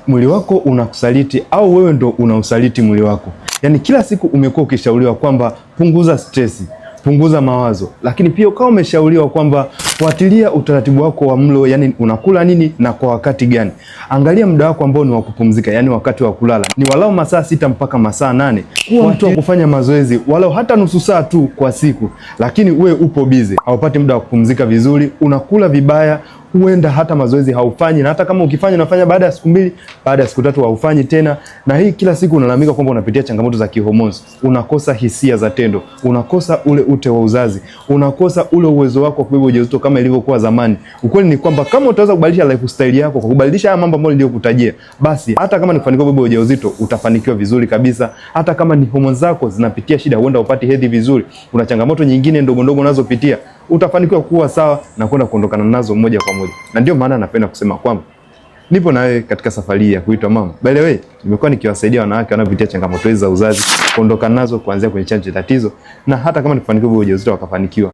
mwili wako unakusaliti au wewe ndo unausaliti mwili wako? Yaani kila siku umekuwa ukishauriwa kwamba punguza stresi, punguza mawazo, lakini pia ukawa umeshauriwa kwamba fuatilia utaratibu wako wa mlo, yani unakula nini na kwa wakati gani. Angalia muda wako ambao ni wa kupumzika, yani wakati wa kulala ni walau masaa 6 mpaka masaa 8. Kuwa mtu wa kufanya mazoezi walau hata nusu saa tu kwa siku, lakini uwe upo busy, haupati muda wa kupumzika vizuri, unakula vibaya, huenda hata mazoezi haufanyi, na hata kama ukifanya unafanya baada ya siku 2, baada ya siku 3 haufanyi tena. Na hii kila siku unalalamika kwamba unapitia changamoto za kihormoni, unakosa hisia za tendo, unakosa ule ute wa uzazi, unakosa ule uwezo wako wa kubeba ujauzito kama ilivyokuwa zamani. Ukweli ni kwamba kama utaweza kubadilisha lifestyle yako kwa kubadilisha haya mambo ambayo niliyokutajia, basi hata kama ni kufanikiwa kubeba ujauzito utafanikiwa vizuri kabisa. Hata kama ni homoni zako zinapitia shida, huenda upati hedhi vizuri, una changamoto nyingine ndogo ndogo unazopitia, utafanikiwa kuwa sawa na kwenda kuondokana nazo moja kwa moja. Na ndio maana napenda kusema kwamba nipo na wewe katika safari ya kuitwa mama. By the way, nimekuwa nikiwasaidia wanawake wanaopitia changamoto hizi za uzazi kuondokana nazo kuanzia kwenye chanzo cha tatizo, na hata kama ni kufanikiwa kubeba ujauzito wakafanikiwa.